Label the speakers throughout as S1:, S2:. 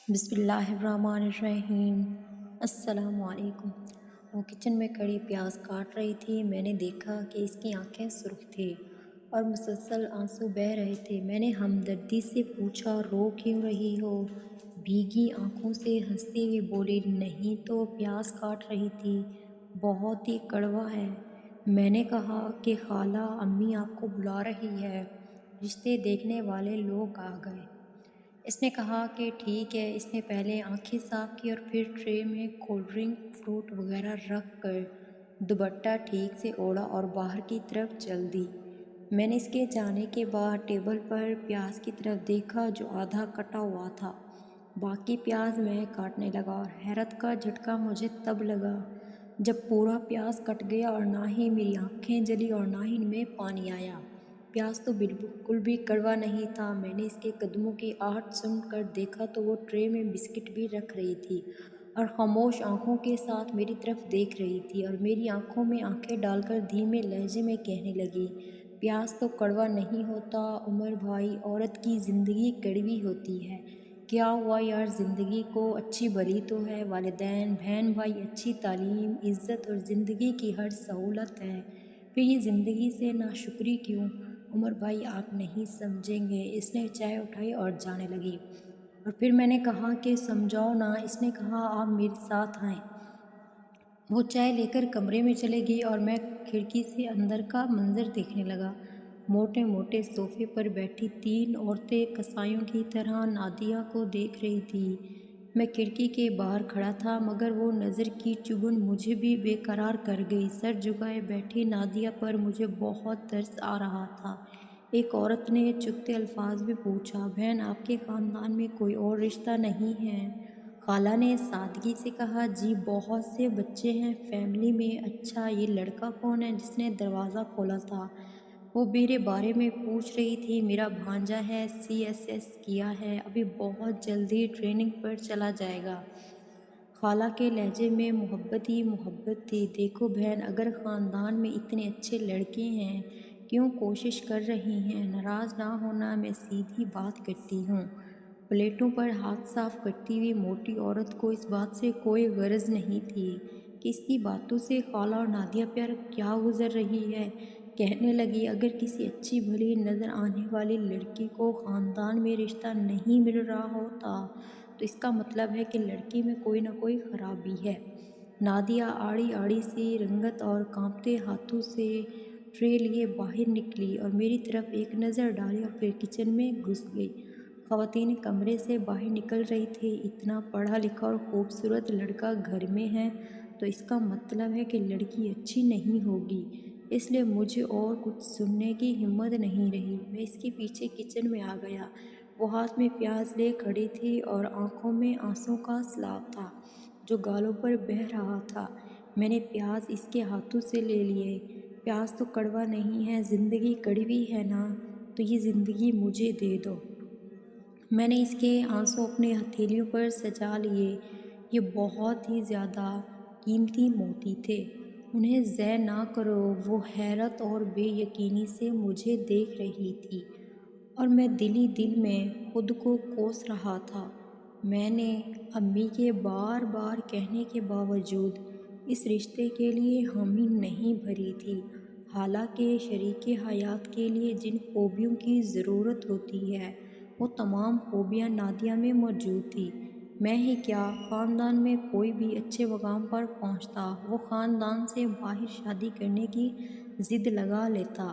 S1: بسم اللہ الرحمن الرحیم۔ السلام علیکم۔ وہ کچن میں کھڑی پیاز کاٹ رہی تھی۔ میں نے دیکھا کہ اس کی آنکھیں سرخ تھیں اور مسلسل آنسو بہہ رہے تھے۔ میں نے ہمدردی سے پوچھا، رو کیوں رہی ہو؟ بھیگی آنکھوں سے ہنستی ہوئی بولی، نہیں تو پیاز کاٹ رہی تھی، بہت ہی کڑوا ہے۔ میں نے کہا کہ خالہ امی آپ کو بلا رہی ہے، رشتے دیکھنے والے لوگ آ گئے۔ اس نے کہا کہ ٹھیک ہے۔ اس نے پہلے آنکھیں صاف کی اور پھر ٹرے میں کولڈ ڈرنک، فروٹ وغیرہ رکھ کر دوپٹہ ٹھیک سے اوڑھا اور باہر کی طرف چل دی۔ میں نے اس کے جانے کے بعد ٹیبل پر پیاز کی طرف دیکھا جو آدھا کٹا ہوا تھا۔ باقی پیاز میں کاٹنے لگا اور حیرت کا جھٹکا مجھے تب لگا جب پورا پیاز کٹ گیا اور نہ ہی میری آنکھیں جلی اور نہ ہی ان میں پانی آیا۔ پیاز تو بالکل بھی کڑوا نہیں تھا۔ میں نے اس کے قدموں کی آہٹ سن کر دیکھا تو وہ ٹرے میں بسکٹ بھی رکھ رہی تھی اور خاموش آنکھوں کے ساتھ میری طرف دیکھ رہی تھی اور میری آنکھوں میں آنکھیں ڈال کر دھیمے لہجے میں کہنے لگی، پیاز تو کڑوا نہیں ہوتا عمر بھائی، عورت کی زندگی کڑوی ہوتی ہے۔ کیا ہوا یار، زندگی کو اچھی بھلی تو ہے، والدین، بہن بھائی، اچھی تعلیم، عزت اور زندگی کی ہر سہولت ہے، پھر یہ زندگی سے ناشکری کیوں؟ عمر بھائی آپ نہیں سمجھیں گے۔ اس نے چائے اٹھائی اور جانے لگی اور پھر میں نے کہا کہ سمجھاؤ نا۔ اس نے کہا آپ میرے ساتھ آئیں۔ وہ چائے لے کر کمرے میں چلے گئی اور میں کھڑکی سے اندر کا منظر دیکھنے لگا۔ موٹے موٹے صوفے پر بیٹھی تین عورتیں کسائیوں کی طرح نادیہ کو دیکھ رہی تھیں۔ میں کھڑکی کے باہر کھڑا تھا مگر وہ نظر کی چبھن مجھے بھی بے قرار کر گئی۔ سر جھکائے بیٹھی نادیہ پر مجھے بہت ترس آ رہا تھا۔ ایک عورت نے چبھتے الفاظ میں پوچھا، بہن آپ کے خاندان میں کوئی اور رشتہ نہیں ہے؟ خالہ نے سادگی سے کہا، جی بہت سے بچے ہیں فیملی میں۔ اچھا یہ لڑکا کون ہے جس نے دروازہ کھولا تھا؟ وہ میرے بارے میں پوچھ رہی تھی۔ میرا بھانجا ہے، CSS کیا ہے، ابھی بہت جلد ہی ٹریننگ پر چلا جائے گا۔ خالہ کے لہجے میں محبت ہی محبت تھی۔ دیکھو بہن، اگر خاندان میں اتنے اچھے لڑکے ہیں کیوں کوشش کر رہی ہیں؟ ناراض نہ ہونا، میں سیدھی بات کرتی ہوں۔ پلیٹوں پر ہاتھ صاف کرتی ہوئی موٹی عورت کو اس بات سے کوئی غرض نہیں تھی کہ اس کی باتوں سے خالہ اور نادیہ پر کیا گزر رہی ہے۔ کہنے لگی، اگر کسی اچھی بھلی نظر آنے والی لڑکی کو خاندان میں رشتہ نہیں مل رہا ہوتا تو اس کا مطلب ہے کہ لڑکی میں کوئی نہ کوئی خرابی ہے۔ نادیہ آڑی آڑی سی رنگت اور کانپتے ہاتھوں سے ٹرے لیے باہر نکلی اور میری طرف ایک نظر ڈالی اور پھر کچن میں گھس گئی۔ خواتین کمرے سے باہر نکل رہی تھیں۔ اتنا پڑھا لکھا اور خوبصورت لڑکا گھر میں ہے تو اس کا مطلب ہے کہ لڑکی اچھی نہیں ہوگی۔ اس لیے مجھے اور کچھ سننے کی ہمت نہیں رہی۔ میں اس کے پیچھے کچن میں آ گیا۔ وہ ہاتھ میں پیاز لے کھڑی تھی اور آنکھوں میں آنسوں کا سیلاب تھا جو گالوں پر بہہ رہا تھا۔ میں نے پیاز اس کے ہاتھوں سے لے لیے۔ پیاز تو کڑوا نہیں ہے، زندگی کڑوی ہے نا، تو یہ زندگی مجھے دے دو۔ میں نے اس کے آنسو اپنے ہتھیلیوں پر سجا لیے۔ یہ بہت ہی زیادہ قیمتی موتی تھے، انہیں ضائع نہ کرو۔ وہ حیرت اور بے یقینی سے مجھے دیکھ رہی تھی اور میں دل ہی دل میں خود کو کوس رہا تھا۔ میں نے امی کے بار بار کہنے کے باوجود اس رشتے کے لیے حامی نہیں بھری تھی، حالانکہ شریک حیات کے لیے جن خوبیوں کی ضرورت ہوتی ہے وہ تمام خوبیاں نادیہ میں موجود تھیں۔ میں ہی کیا، خاندان میں کوئی بھی اچھے مقام پر پہنچتا وہ خاندان سے باہر شادی کرنے کی ضد لگا لیتا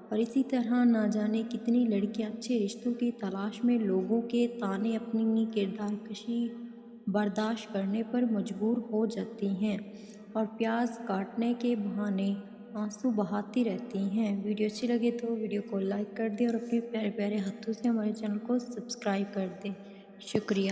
S1: اور اسی طرح نہ جانے کتنی لڑکیاں اچھے رشتوں کی تلاش میں لوگوں کے طعنے اپنی کردار کشی برداشت کرنے پر مجبور ہو جاتی ہیں اور پیاز کاٹنے کے بہانے آنسو بہاتی رہتی ہیں۔ ویڈیو اچھی لگے تو ویڈیو کو لائک کر دیں اور اپنے پیارے پیارے ہاتھوں سے ہمارے چینل کو سبسکرائب کر دیں۔ شکریہ۔